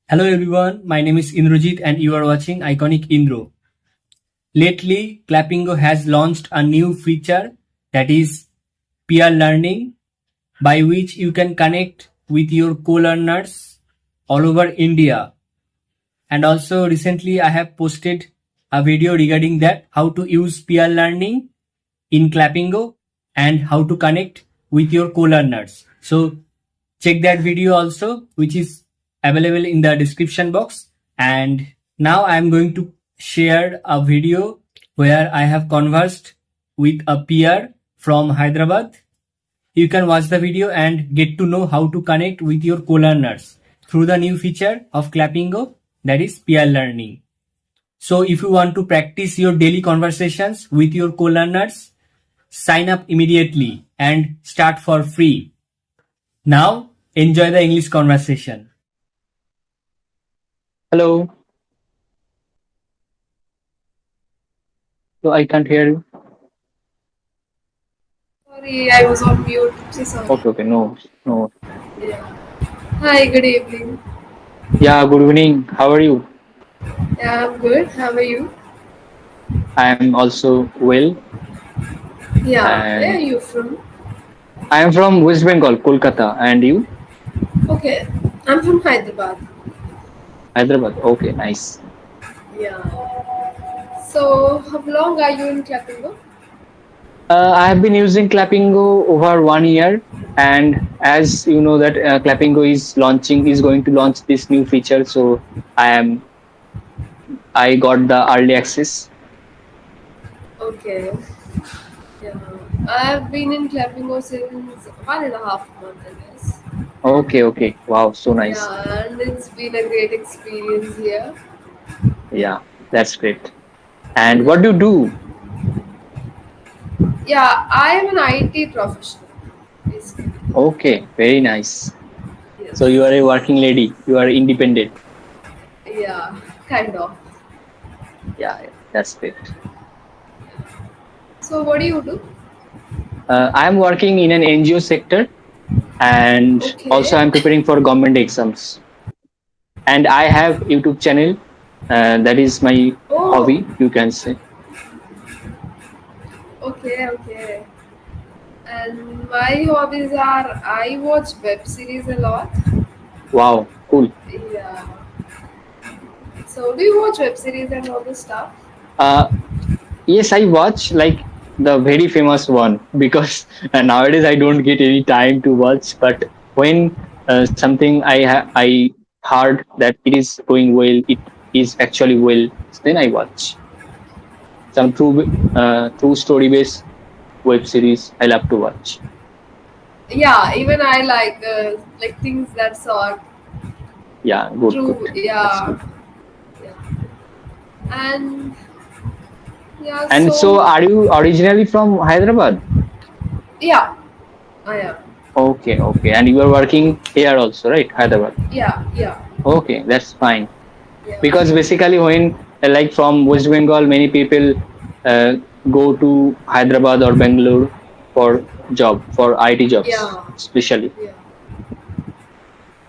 Hello everyone, my name is Indrajit and you are watching Iconic Indro. Lately, Clapingo has launched a new feature that is peer learning by which you can connect with your co-learners all over India. And also recently I have posted a video regarding that how to use peer learning in Clapingo and how to connect with your co-learners. So check that video also, which is available in the description box. And now I am going to share a video where I have conversed with a peer from Hyderabad. You can watch the video and get to know how to connect with your co-learners through the new feature of Clapingo, that is peer learning. So if you want to practice your daily conversations with your co-learners, sign up immediately and start for free. Now, enjoy the English conversation. Hello. So I can't hear you. Sorry, I was on mute. So sorry. Okay. No, no. Yeah. Hi, good evening. Yeah. Good evening. How are you? Yeah, I'm good. How are you? I am also well, Yeah, where are and you from? I am from West Bengal, Kolkata. And you? Okay, I'm from Hyderabad. Hyderabad. Okay. Nice. Yeah. So, how long are you in Clapingo? I have been using Clapingo over 1 year, and as you know that Clapingo is going to launch this new feature. So I got the early access. Okay. Yeah. I've been in Clapingo since 1.5 months, I guess. Okay. Okay. Wow. So nice. Yeah, and it's been a great experience here. Yeah. That's great. And what Yeah. do you do? Yeah, I am an IT professional, basically. Okay. Very nice. So you Yes. are a working lady. You are independent. Yeah, kind of. Yeah, yeah, that's great. So, what do you do? I'm working in an NGO sector, and also Okay. I'm preparing for government exams. And I have YouTube channel. That is my Oh, hobby, you can say. okay, okay. And my hobbies are I watch web series a lot. Wow, cool. Yeah. So, do you watch web series and all this stuff? Uh, yes, I watch like the very famous one because nowadays I don't get any time to watch. But when something I heard that it is going well, it is actually well, then I watch some true story based web series I love to watch. Yeah, even I like things that are Yeah, good, good. true. That's Yeah, good. yeah. And yeah, And so, so are you originally from Hyderabad? yeah, I am. Okay, okay. And you are working here also, right? Hyderabad. Yeah, yeah, Okay, that's fine. yeah, Because basically, when like from West Bengal, many people uh, go to Hyderabad or Bangalore for job, for IT jobs, yeah, especially. yeah.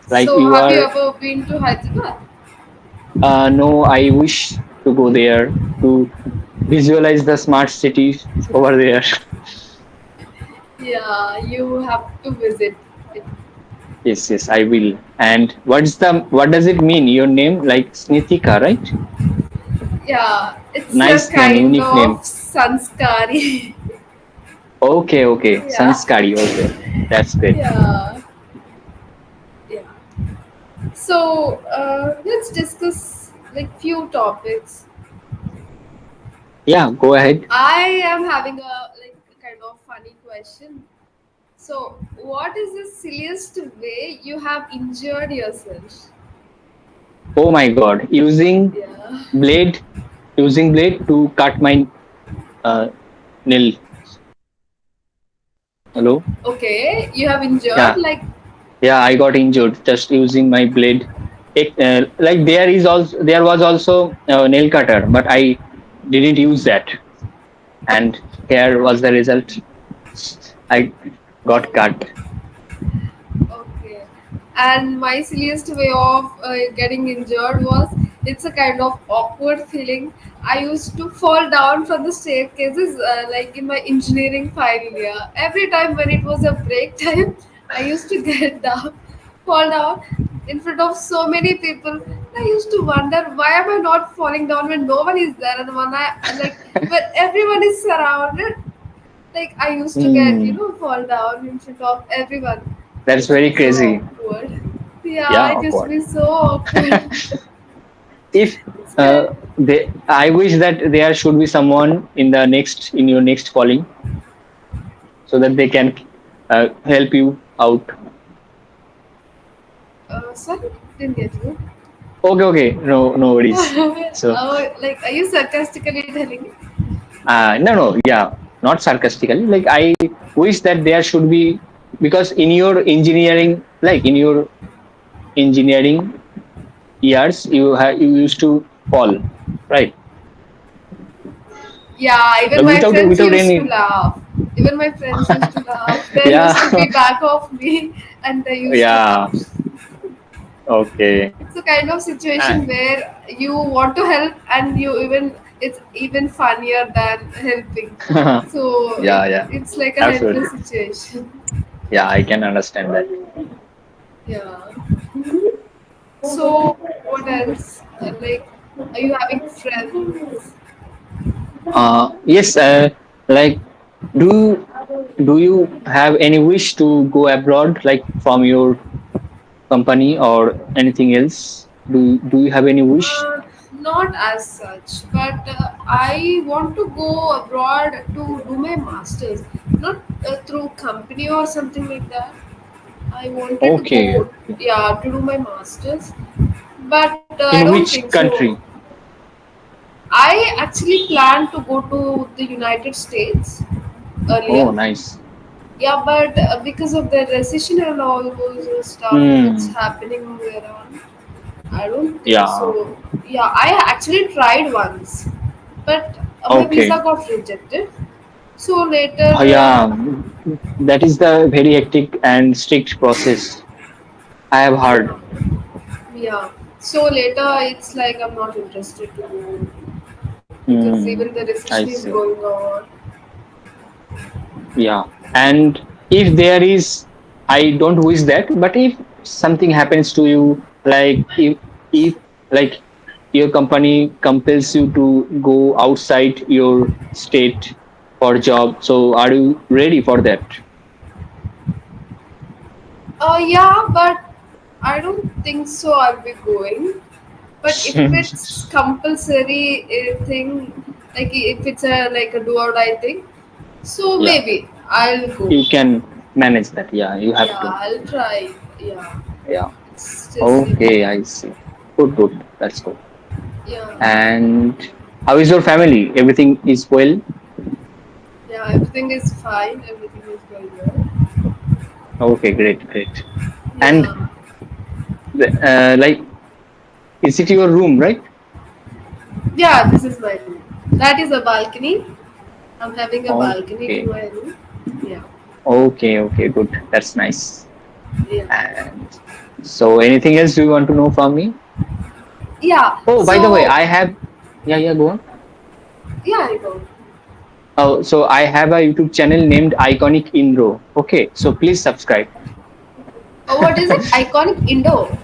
Like So, you have you are, ever been to Hyderabad? no, I wish to go there to visualize the smart cities over there. Yeah, you have to visit it. Yes, yes, I will. And what does it mean? Your name, like Snithika, right? Yeah, it's a Nice name, kind unique of name. sanskari. Okay, okay. Yeah, Sanskari, okay. That's great. yeah, yeah. So let's discuss like few topics. Yeah, go ahead. I am having a kind of funny question. So, what is the silliest way you have injured yourself? Oh my God. Yeah. Blade, using blade to cut my uh, nail. Hello? Okay, you have injured Yeah, like yeah, I got injured just using my blade. Like there was also a nail cutter, but I didn't use that. And here was the result. I got cut. okay. And my silliest way of getting injured was, it's a kind of awkward feeling. I used to fall down from the staircases, like in my engineering final year. Every time when it was a break time, I used to get down, fall down in front of so many people. I used to wonder, why am I not falling down when no one is there, and when I like when everyone is surrounded. Like I used to get, Hmm. fall down in front of everyone. It That's used to very be so crazy. awkward. Yeah, Yeah, it used to awkward. be so awkward. If It's kind. I wish that there should be someone in your next calling, so that they can help you out. Sorry, didn't get you. Okay, okay, no worries. So Like, are you sarcastically telling it? no, no, yeah, not sarcastically. Like I wish that there should be, because in your engineering, like in your engineering years, you used to fall, right? Yeah, even Like my friends without used to any. laugh. Even my friends used to laugh. They used to Yeah, be back of me, and they used to yeah. laugh. Okay. It's a kind of Uh, situation where you want to help, and it's even funnier than helping. So yeah, yeah, it's like a helpless absolutely. situation. Yeah, I can understand that. Yeah. So what else? Like, are you having friends? Yes, like, do do you have any wish to go abroad, like from your company or anything else? Do you have any wish? Not as such, but I want to go abroad to do my masters, not through company or something like that. I wanted to Okay. go, yeah, to do my masters, but I In don't think which so. country? I actually planned to go to the United States Oh, earlier. nice. Yeah, but because of the recession and all those stuff which Hmm. happening around, I don't think Yeah. so. Yeah, I actually tried once, but my Okay. visa got rejected. So later, Yeah. That is the very hectic and strict process, I have heard. yeah, yeah. So later, it's like I'm not interested to go because even Hmm. the recession I is see. going on. Yeah. And if there is, I don't wish that, but if something happens to you, like if like your company compels you to go outside your state for job, so are you ready for that? Yeah, but I don't think so. I'll be going. But if it's compulsory thing, like if it's a like a do or die thing, so Yeah, maybe I'll go. you can manage that. Yeah, you have Yeah, to. I'll try. Yeah, Yeah. it's just Okay, I see. Good, good. That's good. yeah, And how is your family? Everything is well? yeah. Everything is fine. Everything is going well. Okay, great, great. And Yeah, like, is it your room, right? yeah. This is my room. That is a balcony. I'm having a balcony to Okay, my room. Yeah, okay, okay, good. That's nice. yeah, And so, anything else do you want to know from me? yeah. Oh, by the way, So I have, yeah, yeah, go on. yeah, I go. Oh, so I have a YouTube channel named Iconic Indro. Okay, so please subscribe. What is it? Iconic Indo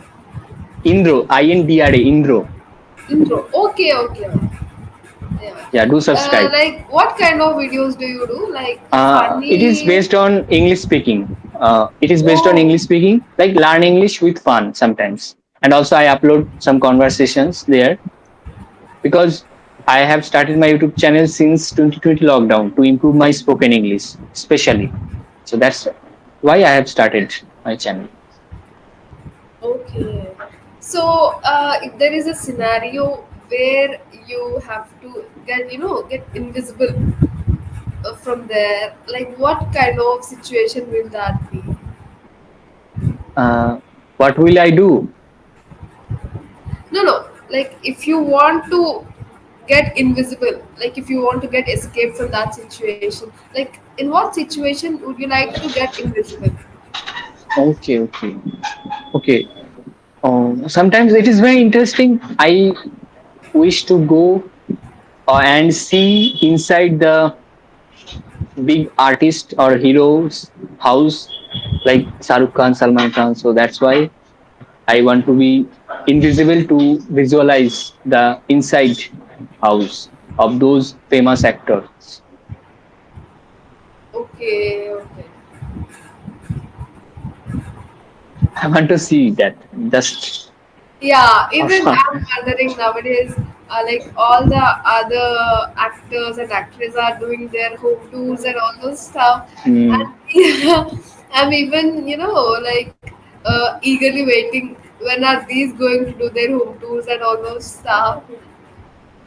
Indro, INDRA, Indro. intro. Okay, okay. Yeah. Yeah, do subscribe. Like, what kind of videos do you do? Like, It is funny? based on English speaking. It is based on Oh, English speaking, like learn English with fun sometimes. And also, I upload some conversations there because I have started my YouTube channel since 2020 lockdown to improve my spoken English, especially. So that's why I have started my channel. okay. So, if there is a scenario where you have to get invisible from there, like, what kind of situation will that be? What will I do? No, no. Like, if you want to get invisible, like if you want to get escape from that situation, like in what situation would you like to get invisible? Okay, okay. Okay. Sometimes it is very interesting. I wish to go and see inside the big artist or heroes house like Shahrukh Khan, Salman Khan. So that's why I want to be invisible to visualize the inside house of those famous actors. Okay, okay. I want to see that just Yeah, for even fun. I'm wondering nowadays, like all the other actors and actresses are doing their home tours and all those stuff. Hmm. And yeah, I'm even, like eagerly waiting when are these going to do their home tours and all those stuff.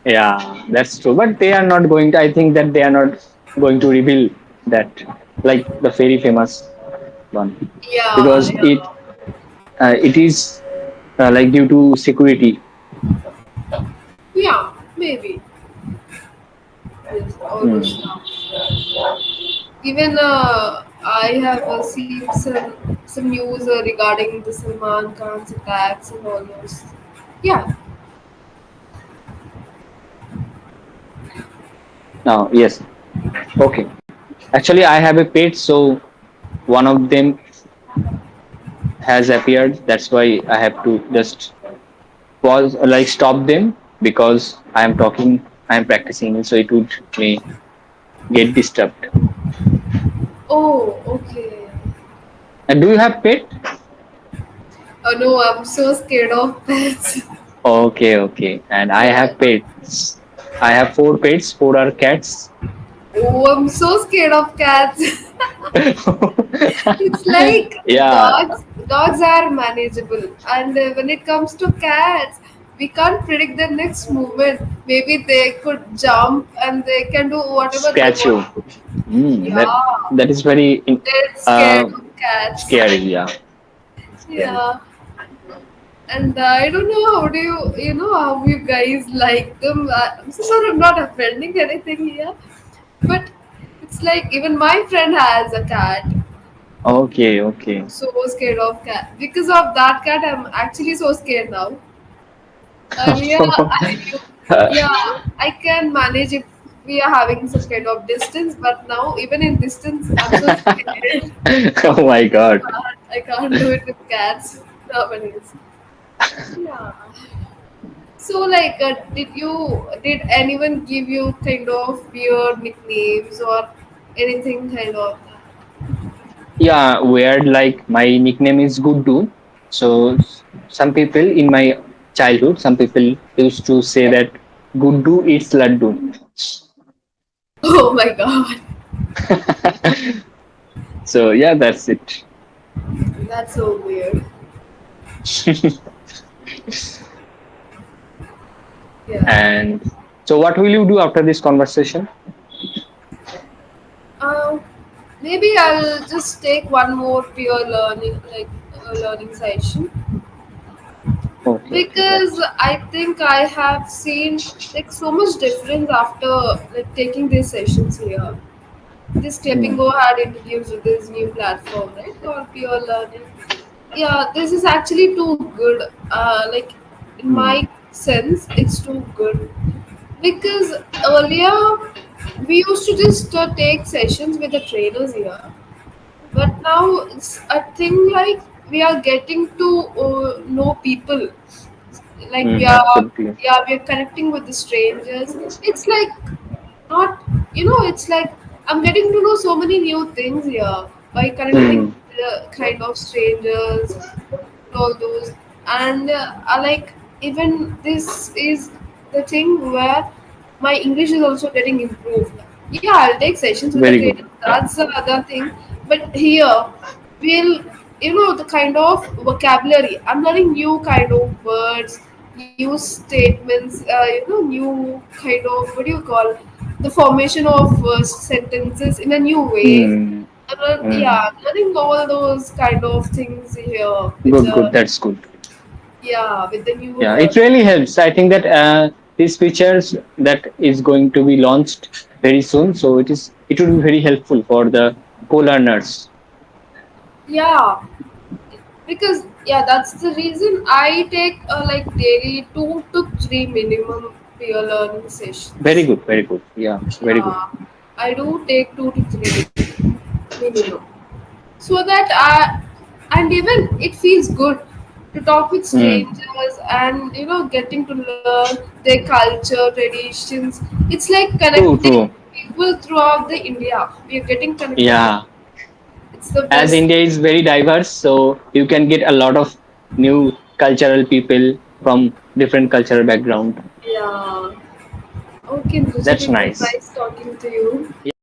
Yeah, that's true. But they are not going to, I think that they are not going to reveal that, like the very famous one, Yeah, because yeah, it is like due to security. yeah, maybe. Yes, all those Hmm. stuff. Even I have seen some news regarding the Salman Khan's attacks and all those. Yeah. Now, yes. Okay. Actually, I have a pet, so one of them has appeared. That's why I have to just pause, like stop them because I am talking, I am practicing, so it would may get disturbed. Oh, okay. And do you have pet? Oh no, I'm so scared of pets. Okay, okay. And I Yeah. have pets. I have four pets. Four are cats. Oh, I'm so scared of cats. It's like Yeah, dogs are manageable, and when it comes to cats, we can't predict their next movement. Maybe they could jump and they can do whatever they statue. want. That Yeah, that is very they're uh, scared of cats. scary. Yeah, scary. Yeah, and I don't know how do how you guys like them. I'm so sorry, I'm not offending anything here, but it's like even my friend has a cat. Okay, okay. I'm so scared of cat. Because of that cat, I'm actually so scared now. Earlier, yeah, I can manage if we are having some kind of distance, but now even in distance, I'm so scared. Oh my God. I can't do it with cats nowadays. Yeah. So, like, did anyone give you kind of weird nicknames or anything kind of Yeah, weird. Like my nickname is Guddu. So some people in my childhood, some people used to say that Guddu eats laddu. Oh my god, So yeah, that's it. that's so weird. Yeah. And so, what will you do after this conversation? Um, Maybe I'll just take one more pure learning, like learning session, Okay, okay, because that's I think I have seen like so much difference after like taking these sessions here. This hmm, Clapingo had introduced this new platform, right, called Pure Learning. Yeah, this is actually too good. Like in hmm, my sense, it's too good because earlier we used to just take sessions with the trainers here, but now it's a thing like we are getting to know people, like we are, absolutely. yeah, we are connecting with the strangers. It's like not, it's like I'm getting to know so many new things here by connecting Hmm, with the kind of strangers, all those, and I like, even this is the thing where my English is also getting improved. Yeah, I'll take sessions with the very trainer, good. Yeah. that's the other thing, but here we'll, the kind of vocabulary, I'm learning new kind of words, new statements, new kind of, what do you call, the formation of sentences in a new way. Hmm, Yeah, hmm. I'm learning all those kind of things here with Good, good. the, That's good. yeah, with the new Yeah, learn. it really helps. I think that these features that is going to be launched very soon, so it will be very helpful for the co-learners. Yeah, because yeah, that's the reason I take like daily 2 to 3 minimum peer learning Very sessions. good, very good. Yeah, very good. Yeah, I do take 2 to 3 minimum, so that and even it feels good to talk with Mm. strangers and getting to learn their culture, traditions. It's like True, connecting true. people throughout the India. We are getting connected with. Yeah. It's the As best. India is very diverse, so you can get a lot of new cultural people from different cultural background. Yeah. Okay, Bridget, That's it was nice. nice talking to you.